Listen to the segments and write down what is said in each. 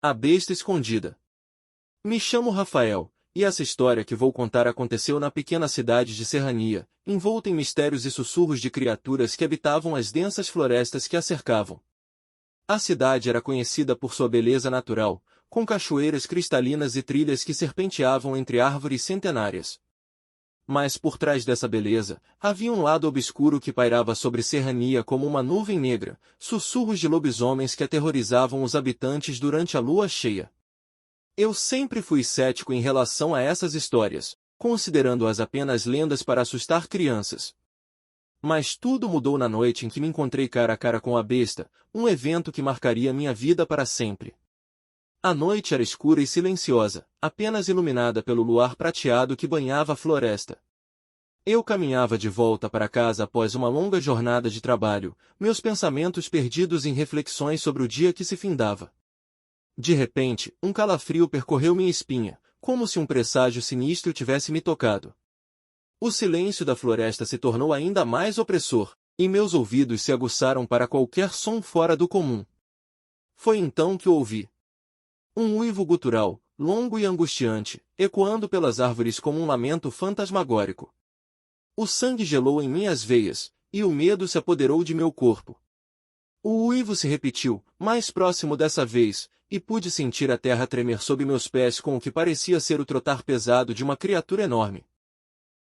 A besta escondida. Me chamo Rafael, e essa história que vou contar aconteceu na pequena cidade de Serrania, envolta em mistérios e sussurros de criaturas que habitavam as densas florestas que a cercavam. A cidade era conhecida por sua beleza natural, com cachoeiras cristalinas e trilhas que serpenteavam entre árvores centenárias. Mas por trás dessa beleza, havia um lado obscuro que pairava sobre Serrania como uma nuvem negra, sussurros de lobisomens que aterrorizavam os habitantes durante a lua cheia. Eu sempre fui cético em relação a essas histórias, considerando-as apenas lendas para assustar crianças. Mas tudo mudou na noite em que me encontrei cara a cara com a besta, um evento que marcaria minha vida para sempre. A noite era escura e silenciosa, apenas iluminada pelo luar prateado que banhava a floresta. Eu caminhava de volta para casa após uma longa jornada de trabalho, meus pensamentos perdidos em reflexões sobre o dia que se findava. De repente, um calafrio percorreu minha espinha, como se um presságio sinistro tivesse me tocado. O silêncio da floresta se tornou ainda mais opressor, e meus ouvidos se aguçaram para qualquer som fora do comum. Foi então que ouvi um uivo gutural, longo e angustiante, ecoando pelas árvores como um lamento fantasmagórico. O sangue gelou em minhas veias, e o medo se apoderou de meu corpo. O uivo se repetiu, mais próximo dessa vez, e pude sentir a terra tremer sob meus pés com o que parecia ser o trotar pesado de uma criatura enorme.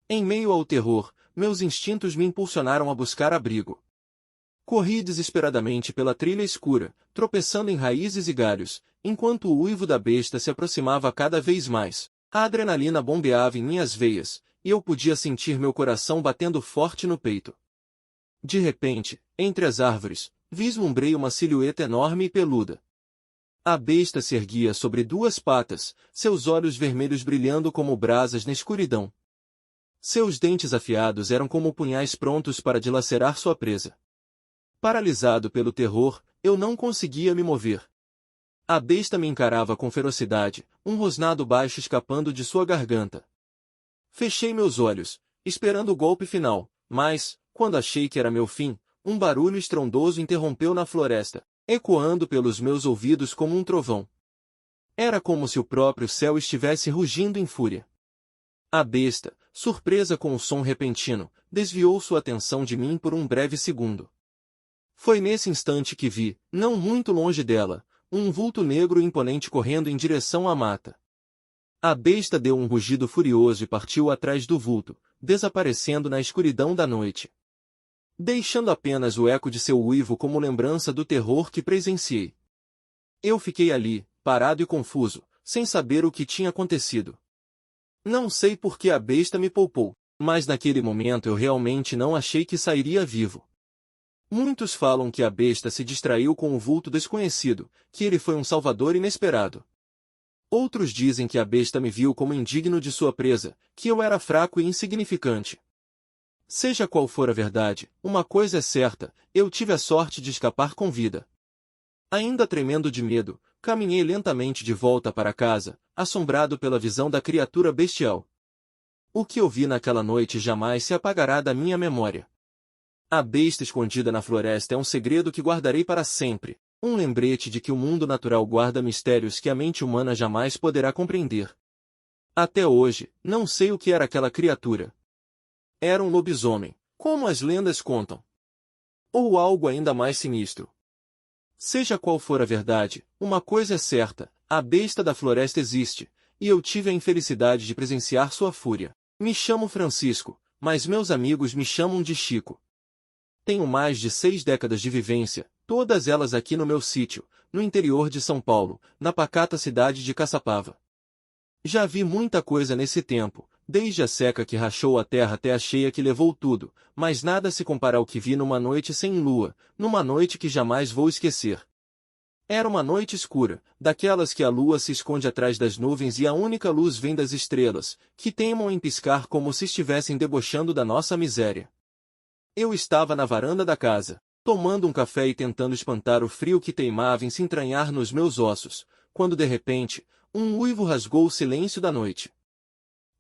Em meio ao terror, meus instintos me impulsionaram a buscar abrigo. Corri desesperadamente pela trilha escura, tropeçando em raízes e galhos, enquanto o uivo da besta se aproximava cada vez mais. A adrenalina bombeava em minhas veias, e eu podia sentir meu coração batendo forte no peito. De repente, entre as árvores, vislumbrei uma silhueta enorme e peluda. A besta se erguia sobre duas patas, seus olhos vermelhos brilhando como brasas na escuridão. Seus dentes afiados eram como punhais prontos para dilacerar sua presa. Paralisado pelo terror, eu não conseguia me mover. A besta me encarava com ferocidade, um rosnado baixo escapando de sua garganta. Fechei meus olhos, esperando o golpe final, mas, quando achei que era meu fim, um barulho estrondoso interrompeu na floresta, ecoando pelos meus ouvidos como um trovão. Era como se o próprio céu estivesse rugindo em fúria. A besta, surpresa com o som repentino, desviou sua atenção de mim por um breve segundo. Foi nesse instante que vi, não muito longe dela, um vulto negro e imponente correndo em direção à mata. A besta deu um rugido furioso e partiu atrás do vulto, desaparecendo na escuridão da noite, deixando apenas o eco de seu uivo como lembrança do terror que presenciei. Eu fiquei ali, parado e confuso, sem saber o que tinha acontecido. Não sei por que a besta me poupou, mas naquele momento eu realmente não achei que sairia vivo. Muitos falam que a besta se distraiu com o vulto desconhecido, que ele foi um salvador inesperado. Outros dizem que a besta me viu como indigno de sua presa, que eu era fraco e insignificante. Seja qual for a verdade, uma coisa é certa, eu tive a sorte de escapar com vida. Ainda tremendo de medo, caminhei lentamente de volta para casa, assombrado pela visão da criatura bestial. O que eu vi naquela noite jamais se apagará da minha memória. A besta escondida na floresta é um segredo que guardarei para sempre, um lembrete de que o mundo natural guarda mistérios que a mente humana jamais poderá compreender. Até hoje, não sei o que era aquela criatura. Era um lobisomem, como as lendas contam. Ou algo ainda mais sinistro. Seja qual for a verdade, uma coisa é certa, a besta da floresta existe, e eu tive a infelicidade de presenciar sua fúria. Me chamo Francisco, mas meus amigos me chamam de Chico. Tenho mais de 6 décadas de vivência, todas elas aqui no meu sítio, no interior de São Paulo, na pacata cidade de Caçapava. Já vi muita coisa nesse tempo, desde a seca que rachou a terra até a cheia que levou tudo, mas nada se compara ao que vi numa noite sem lua, numa noite que jamais vou esquecer. Era uma noite escura, daquelas que a lua se esconde atrás das nuvens e a única luz vem das estrelas, que teimam em piscar como se estivessem debochando da nossa miséria. Eu estava na varanda da casa, tomando um café e tentando espantar o frio que teimava em se entranhar nos meus ossos, quando de repente, um uivo rasgou o silêncio da noite.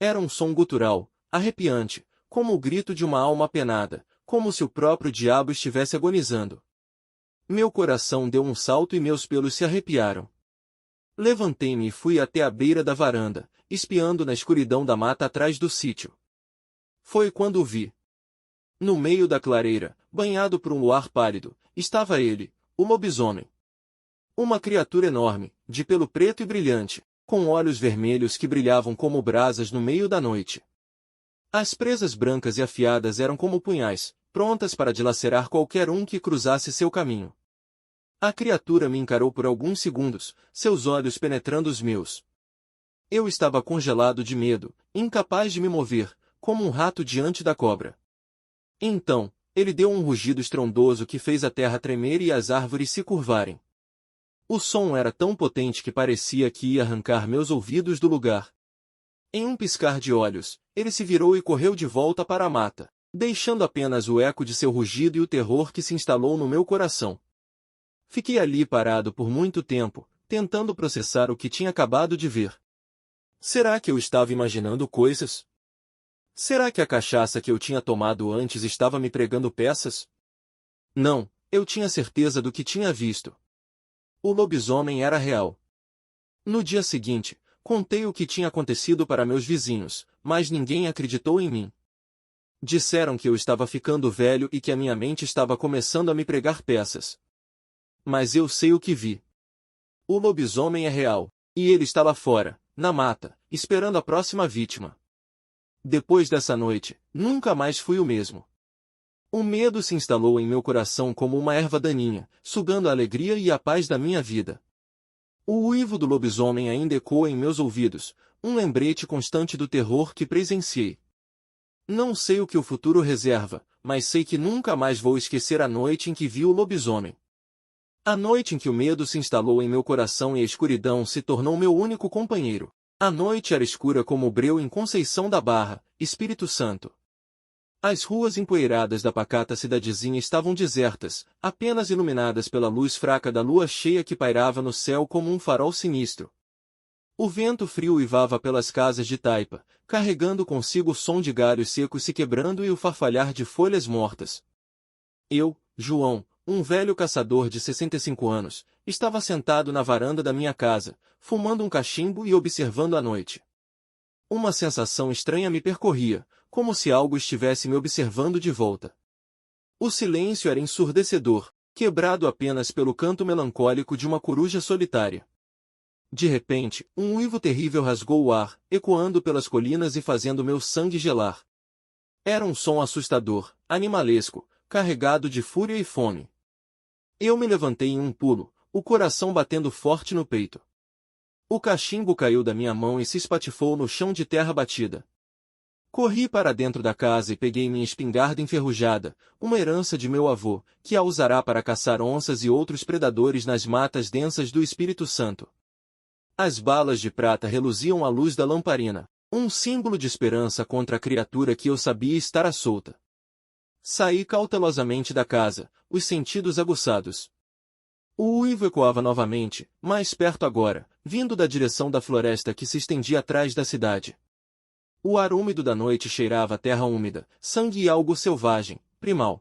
Era um som gutural, arrepiante, como o grito de uma alma apenada, como se o próprio diabo estivesse agonizando. Meu coração deu um salto e meus pelos se arrepiaram. Levantei-me e fui até a beira da varanda, espiando na escuridão da mata atrás do sítio. Foi quando o vi. No meio da clareira, banhado por um luar pálido, estava ele, o lobisomem. Uma criatura enorme, de pelo preto e brilhante, com olhos vermelhos que brilhavam como brasas no meio da noite. As presas brancas e afiadas eram como punhais, prontas para dilacerar qualquer um que cruzasse seu caminho. A criatura me encarou por alguns segundos, seus olhos penetrando os meus. Eu estava congelado de medo, incapaz de me mover, como um rato diante da cobra. Então, ele deu um rugido estrondoso que fez a terra tremer e as árvores se curvarem. O som era tão potente que parecia que ia arrancar meus ouvidos do lugar. Em um piscar de olhos, ele se virou e correu de volta para a mata, deixando apenas o eco de seu rugido e o terror que se instalou no meu coração. Fiquei ali parado por muito tempo, tentando processar o que tinha acabado de ver. Será que eu estava imaginando coisas? Será que a cachaça que eu tinha tomado antes estava me pregando peças? Não, eu tinha certeza do que tinha visto. O lobisomem era real. No dia seguinte, contei o que tinha acontecido para meus vizinhos, mas ninguém acreditou em mim. Disseram que eu estava ficando velho e que a minha mente estava começando a me pregar peças. Mas eu sei o que vi. O lobisomem é real, e ele está lá fora, na mata, esperando a próxima vítima. Depois dessa noite, nunca mais fui o mesmo. O medo se instalou em meu coração como uma erva daninha, sugando a alegria e a paz da minha vida. O uivo do lobisomem ainda ecoa em meus ouvidos, um lembrete constante do terror que presenciei. Não sei o que o futuro reserva, mas sei que nunca mais vou esquecer a noite em que vi o lobisomem. A noite em que o medo se instalou em meu coração e a escuridão se tornou meu único companheiro. A noite era escura como o breu em Conceição da Barra, Espírito Santo. As ruas empoeiradas da pacata cidadezinha estavam desertas, apenas iluminadas pela luz fraca da lua cheia que pairava no céu como um farol sinistro. O vento frio uivava pelas casas de taipa, carregando consigo o som de galhos secos se quebrando e o farfalhar de folhas mortas. Eu, João, um velho caçador de 65 anos, estava sentado na varanda da minha casa, fumando um cachimbo e observando a noite. Uma sensação estranha me percorria, como se algo estivesse me observando de volta. O silêncio era ensurdecedor, quebrado apenas pelo canto melancólico de uma coruja solitária. De repente, um uivo terrível rasgou o ar, ecoando pelas colinas e fazendo meu sangue gelar. Era um som assustador, animalesco, carregado de fúria e fome. Eu me levantei em um pulo, o coração batendo forte no peito. O cachimbo caiu da minha mão e se espatifou no chão de terra batida. Corri para dentro da casa e peguei minha espingarda enferrujada, uma herança de meu avô, que a usará para caçar onças e outros predadores nas matas densas do Espírito Santo. As balas de prata reluziam à luz da lamparina, um símbolo de esperança contra a criatura que eu sabia estar à solta. Saí cautelosamente da casa, os sentidos aguçados. O uivo ecoava novamente, mais perto agora, vindo da direção da floresta que se estendia atrás da cidade. O ar úmido da noite cheirava a terra úmida, sangue e algo selvagem, primal.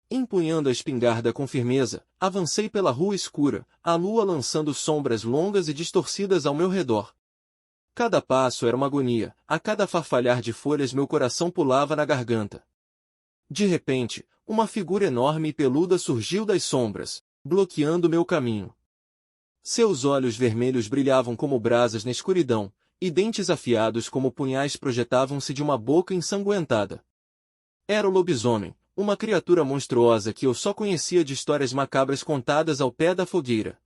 Empunhando a espingarda com firmeza, avancei pela rua escura, a lua lançando sombras longas e distorcidas ao meu redor. Cada passo era uma agonia, a cada farfalhar de folhas meu coração pulava na garganta. De repente, uma figura enorme e peluda surgiu das sombras, bloqueando meu caminho. Seus olhos vermelhos brilhavam como brasas na escuridão, e dentes afiados como punhais projetavam-se de uma boca ensanguentada. Era o lobisomem, uma criatura monstruosa que eu só conhecia de histórias macabras contadas ao pé da fogueira.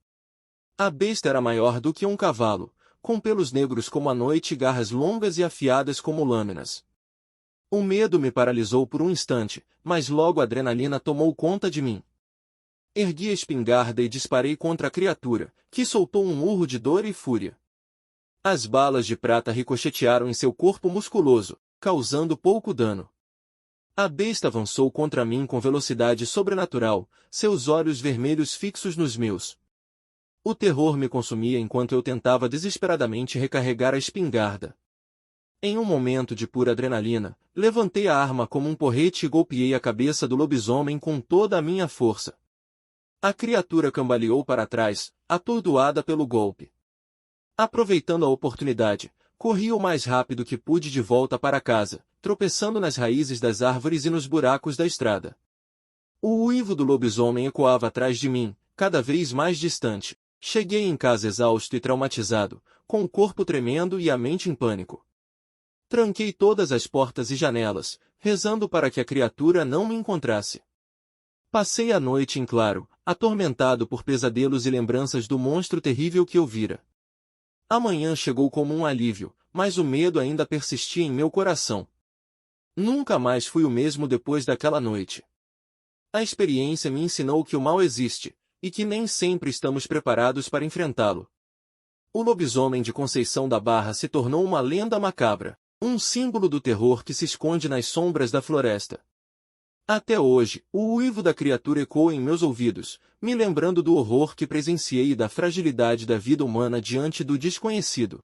A besta era maior do que um cavalo, com pelos negros como a noite e garras longas e afiadas como lâminas. O medo me paralisou por um instante, mas logo a adrenalina tomou conta de mim. Ergui a espingarda e disparei contra a criatura, que soltou um urro de dor e fúria. As balas de prata ricochetearam em seu corpo musculoso, causando pouco dano. A besta avançou contra mim com velocidade sobrenatural, seus olhos vermelhos fixos nos meus. O terror me consumia enquanto eu tentava desesperadamente recarregar a espingarda. Em um momento de pura adrenalina, levantei a arma como um porrete e golpeei a cabeça do lobisomem com toda a minha força. A criatura cambaleou para trás, atordoada pelo golpe. Aproveitando a oportunidade, corri o mais rápido que pude de volta para casa, tropeçando nas raízes das árvores e nos buracos da estrada. O uivo do lobisomem ecoava atrás de mim, cada vez mais distante. Cheguei em casa exausto e traumatizado, com o corpo tremendo e a mente em pânico. Tranquei todas as portas e janelas, rezando para que a criatura não me encontrasse. Passei a noite em claro, atormentado por pesadelos e lembranças do monstro terrível que eu vira. A manhã chegou como um alívio, mas o medo ainda persistia em meu coração. Nunca mais fui o mesmo depois daquela noite. A experiência me ensinou que o mal existe, e que nem sempre estamos preparados para enfrentá-lo. O lobisomem de Conceição da Barra se tornou uma lenda macabra, um símbolo do terror que se esconde nas sombras da floresta. Até hoje, o uivo da criatura ecoa em meus ouvidos, me lembrando do horror que presenciei e da fragilidade da vida humana diante do desconhecido.